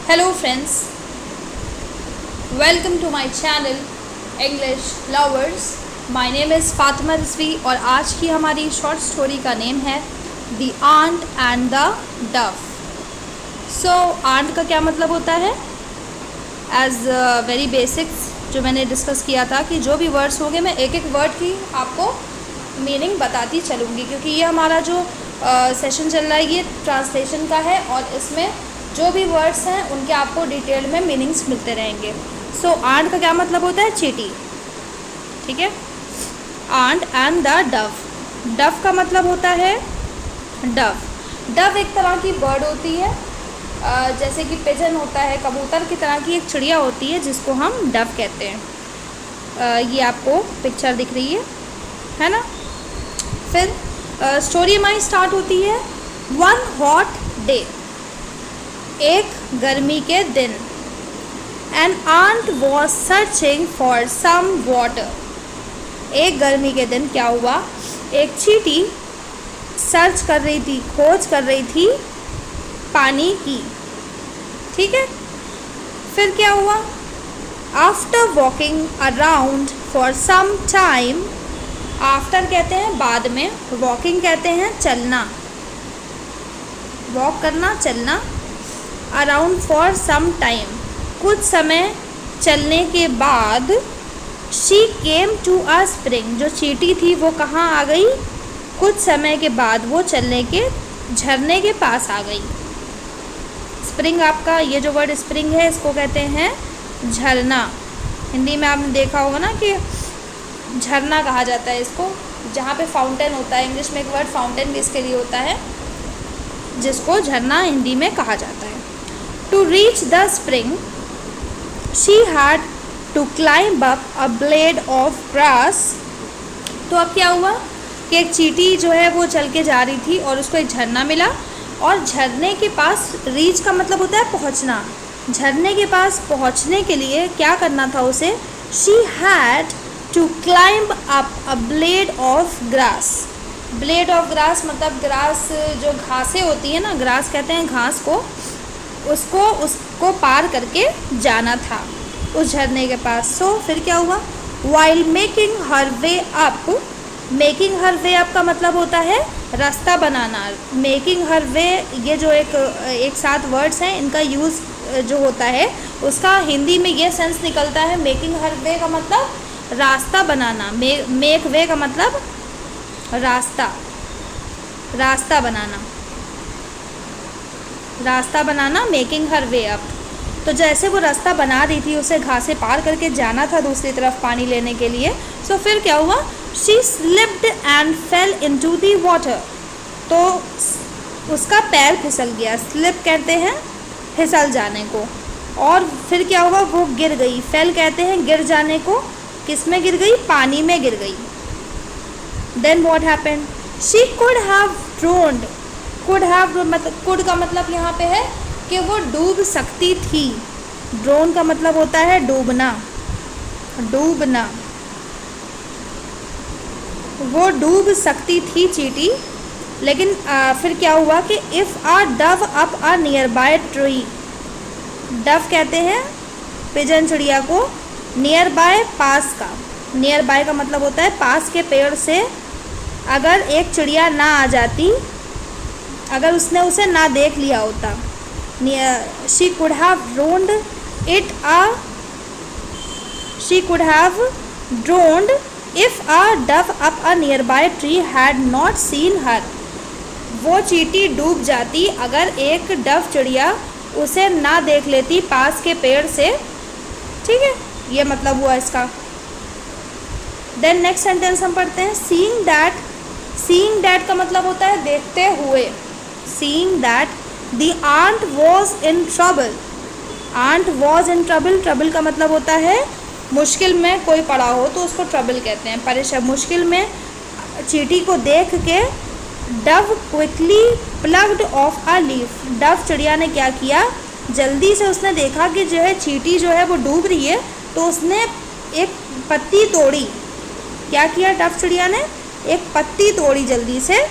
Hello friends, welcome to my channel English Lovers. My name is Fatima Rizvi और आज की हमारी short story का नेम है The Ant and the Dove. So ant का क्या मतलब होता है? एज वेरी बेसिक्स जो मैंने डिस्कस किया था कि जो भी वर्ड्स होंगे मैं एक एक वर्ड की आपको मीनिंग बताती चलूँगी, क्योंकि ये हमारा जो सेशन चल रहा है ये ट्रांसलेशन का है और इसमें जो भी वर्ड्स हैं उनके आपको डिटेल में मीनिंग्स मिलते रहेंगे. सो आंट का क्या मतलब होता है? चींटी. ठीक है. Ant and the dove. Dove का मतलब होता है डव. डव एक तरह की बर्ड होती है, जैसे कि पिजन होता है, कबूतर की तरह की एक चिड़िया होती है जिसको हम डव कहते हैं. ये आपको पिक्चर दिख रही है ना. फिर स्टोरी हमारी स्टार्ट होती है. वन हॉट डे, एक गर्मी के दिन. An ant was searching for some water. एक गर्मी के दिन क्या हुआ? एक चींटी सर्च कर रही थी, खोज कर रही थी पानी की. ठीक है. फिर क्या हुआ? After walking around for some time. After कहते हैं बाद में, वॉकिंग कहते हैं चलना, वॉक करना, चलना. अराउंड फॉर सम टाइम, कुछ समय चलने के बाद. She came to a spring. जो चींटी थी वो कहाँ आ गई? कुछ समय के बाद वो चलने के झरने के पास आ गई. स्प्रिंग, आपका ये जो वर्ड स्प्रिंग है इसको कहते हैं झरना. हिंदी में आपने देखा होगा ना कि झरना कहा जाता है इसको, जहाँ पे फाउंटेन होता है. इंग्लिश में एक वर्ड फाउंटेन भी इसके लिए होता है, जिसको झरना हिंदी में कहा जाता है. To reach the spring she had to climb up a blade of grass. तो अब क्या हुआ कि एक चींटी जो है वो चल के जा रही थी और उसको एक झरना मिला, और झरने के पास, रीच का मतलब होता है पहुंचना. झरने के पास पहुंचने के लिए क्या करना था उसे? She had to climb up a blade of grass. Blade of grass मतलब ग्रास, जो घासें होती है ना, ग्रास कहते हैं घास को, उसको पार करके जाना था उस झरने के पास. सो फिर क्या हुआ? वाइल मेकिंग हर वे अप. मेकिंग हर वे अप का मतलब होता है रास्ता बनाना. मेकिंग हर वे, ये जो एक साथ वर्ड्स हैं, इनका यूज़ जो होता है उसका हिंदी में ये सेंस निकलता है. मेकिंग हर वे का मतलब रास्ता बनाना. मेक वे का मतलब रास्ता, रास्ता बनाना, रास्ता बनाना. मेकिंग हर वे अप. तो जैसे वो रास्ता बना रही थी, उसे घासें पार करके जाना था दूसरी तरफ पानी लेने के लिए. सो फिर क्या हुआ? She slipped and fail into the water. तो उसका पैर फिसल गया. स्लिप कहते हैं फिसल जाने को. और फिर क्या हुआ? वो गिर गई. फेल कहते हैं गिर जाने को. किस में गिर गई? पानी में गिर गई. Then what happened? She could have drowned. Could have मतलब, कुड का मतलब यहाँ पे है कि वो डूब सकती थी. ड्रोन का मतलब होता है डूबना, डूबना. वो डूब सकती थी चींटी. लेकिन फिर क्या हुआ कि if a dove up a nearby tree. Dove कहते हैं पिजन चिड़िया को. नियर बाय पास का. नियर बाय का मतलब होता है पास के पेड़ से अगर एक चिड़िया ना आ जाती, अगर उसने उसे ना देख लिया होता. She could have drowned it uh, she could have drowned if a dove up a nearby tree had not seen her. वो चींटी डूब जाती अगर एक डव चिड़िया उसे ना देख लेती पास के पेड़ से. ठीक है, ये मतलब हुआ इसका. देन नेक्स्ट सेंटेंस हम पढ़ते हैं. Seeing that. सीइंग दैट का मतलब होता है देखते हुए. Seeing that the ant was in trouble. Ant was in trouble. Trouble का मतलब होता है मुश्किल में कोई पड़ा हो तो उसको ट्रबल कहते हैं, परेशान, मुश्किल में. चींटी को देख के dove quickly plugged off a leaf. Dove चिड़िया ने क्या किया? जल्दी से उसने देखा कि जो है चींटी जो है वो डूब रही है, तो उसने एक पत्ती तोड़ी. क्या किया डव चिड़िया ने? एक पत्ती तोड़ी जल्दी से.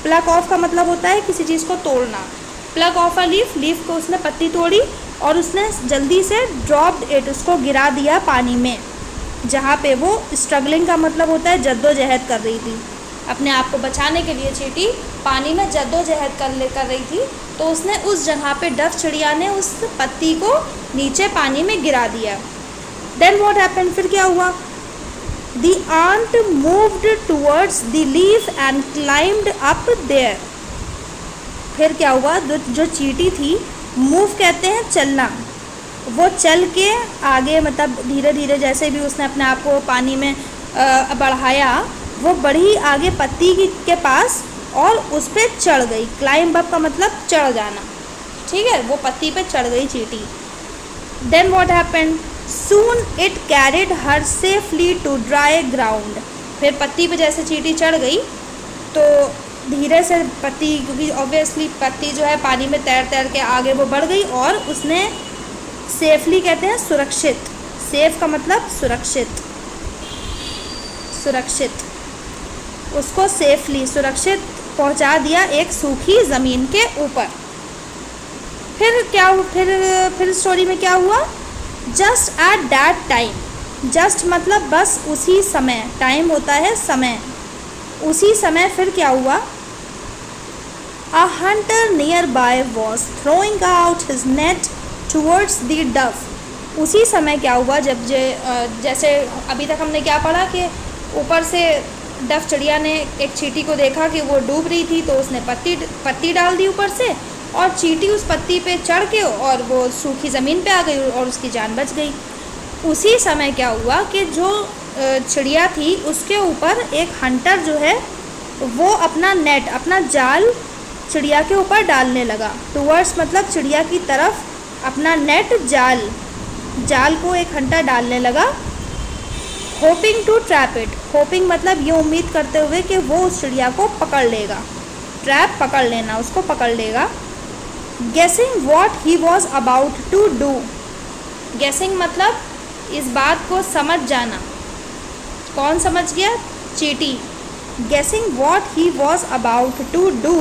प्लग ऑफ का मतलब होता है किसी चीज़ को तोड़ना. Plug of a leaf, leaf को उसने पत्ती तोड़ी और उसने जल्दी से ड्रॉप्ड इट, उसको गिरा दिया पानी में, जहाँ पे वो स्ट्रगलिंग का मतलब होता है जद्दोजहद कर रही थी, अपने आप को बचाने के लिए चींटी पानी में जद्दोजहद कर रही थी। तो उसने उस जगह पे डफ चिड़िया ने उस पत्ती को नीचे पानी में गिरा दिया। देन व्हाट हैपेंड, फिर क्या हुआ? The ant moved towards the leaf and climbed up there. फिर क्या हुआ? जो चींटी थी, मूव कहते हैं चलना, वो चल के आगे, मतलब धीरे धीरे जैसे भी उसने अपने आप को पानी में बढ़ाया, वो बढ़ी आगे पत्ती के पास और उस पर चढ़ गई। क्लाइंब अप का मतलब चढ़ जाना, ठीक है, वो पत्ती पे चढ़ गई चींटी। Then what happened, soon it carried her safely to dry ground. फिर पत्ती पे जैसे चींटी चढ़ गई तो धीरे से पत्ती, क्योंकि ऑब्वियसली पत्ती जो है पानी में तैर तैर के आगे वो बढ़ गई और उसने सेफली कहते हैं सुरक्षित, सेफ का मतलब सुरक्षित, सुरक्षित, उसको सेफली सुरक्षित पहुंचा दिया एक सूखी ज़मीन के ऊपर। फिर क्या, फिर स्टोरी में क्या हुआ? Just at that time, just मतलब बस उसी समय, टाइम होता है समय, उसी समय फिर क्या हुआ? A hunter nearby was throwing out his net towards the dove. उसी समय क्या हुआ? जब जैसे अभी तक हमने क्या पढ़ा कि ऊपर से डफ चिड़िया ने एक चींटी को देखा कि वो डूब रही थी, तो उसने पत्ती डाल दी ऊपर से और चींटी उस पत्ती पे चढ़ के और वो सूखी ज़मीन पे आ गई और उसकी जान बच गई। उसी समय क्या हुआ कि जो चिड़िया थी उसके ऊपर एक हंटर जो है वो अपना नेट, अपना जाल चिड़िया के ऊपर डालने लगा। टूवर्ड्स मतलब चिड़िया की तरफ अपना नेट, जाल को एक हंटर डालने लगा। Hoping to trap it, hoping मतलब ये उम्मीद करते हुए कि वो उस चिड़िया को पकड़ लेगा, ट्रैप पकड़ लेना, उसको पकड़ लेगा। Guessing what he was about to do, guessing मतलब इस बात को समझ जाना। कौन समझ गया? चींटी। Guessing what he was about to do,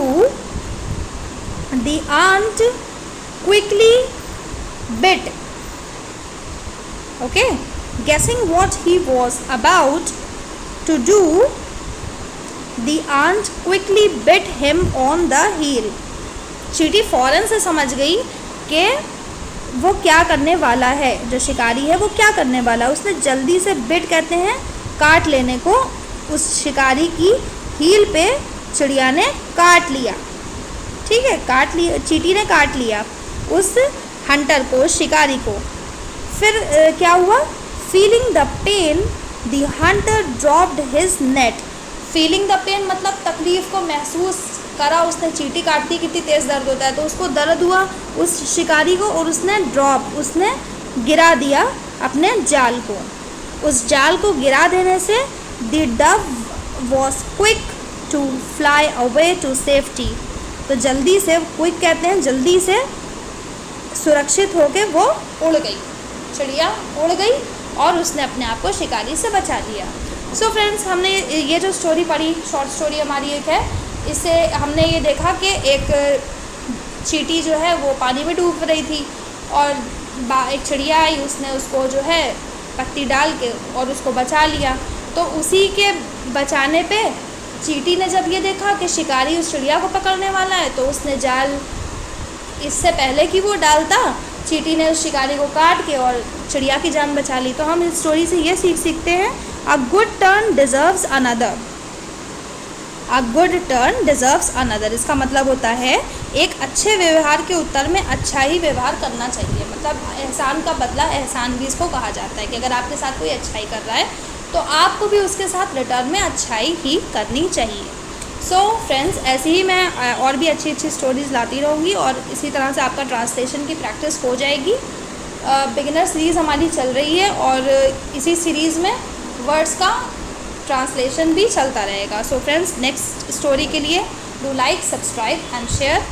the ant quickly bit. Okay, guessing what he was about to do, the ant quickly bit him on the heel. चींटी फौरन से समझ गई कि वो क्या करने वाला है, जो शिकारी है वो क्या करने वाला है। उसने जल्दी से बिट कहते हैं काट लेने को, उस शिकारी की हील पे चिड़िया ने काट लिया, ठीक है, काट लिया, चींटी ने काट लिया उस हंटर को, शिकारी को। फिर क्या हुआ? Feeling the pain the hunter dropped his net. Feeling the pain मतलब तकलीफ़ को महसूस करा उसने, चींटी काटती कितनी तेज़ दर्द होता है, तो उसको दर्द हुआ उस शिकारी को और उसने गिरा दिया अपने जाल को। उस जाल को गिरा देने से the dove was quick to fly away to safety. तो जल्दी से, क्विक कहते हैं जल्दी से, सुरक्षित होके वो उड़ गई, चिड़िया उड़ गई और उसने अपने आप को शिकारी से बचा लिया। सो फ्रेंड्स, हमने ये जो स्टोरी पढ़ी, शॉर्ट स्टोरी हमारी एक है, इससे हमने ये देखा कि एक चींटी जो है वो पानी में डूब रही थी और एक चिड़िया आई, उसने उसको जो है पत्ती डाल के और उसको बचा लिया। तो उसी के बचाने पे चींटी ने जब ये देखा कि शिकारी उस चिड़िया को पकड़ने वाला है, तो उसने जाल, इससे पहले कि वो डालता, चींटी ने उस शिकारी को काट के और चिड़िया की जान बचा ली। तो हम इस स्टोरी से ये सीखते हैं, a good turn deserves another. A good turn deserves another, इसका मतलब होता है एक अच्छे व्यवहार के उत्तर में अच्छा ही व्यवहार करना चाहिए। मतलब एहसान का बदला एहसान भी इसको कहा जाता है कि अगर आपके साथ कोई अच्छाई कर रहा है तो आपको भी उसके साथ रिटर्न में अच्छाई ही करनी चाहिए। सो फ्रेंड्स, ऐसे ही मैं और भी अच्छी अच्छी स्टोरीज़ लाती रहूँगी और इसी तरह से आपका ट्रांसलेशन की प्रैक्टिस हो जाएगी। बिगिनर सीरीज़ हमारी चल रही है और इसी सीरीज़ में वर्ड्स का ट्रांसलेशन भी चलता रहेगा। सो फ्रेंड्स, नेक्स्ट स्टोरी के लिए do like, subscribe and share.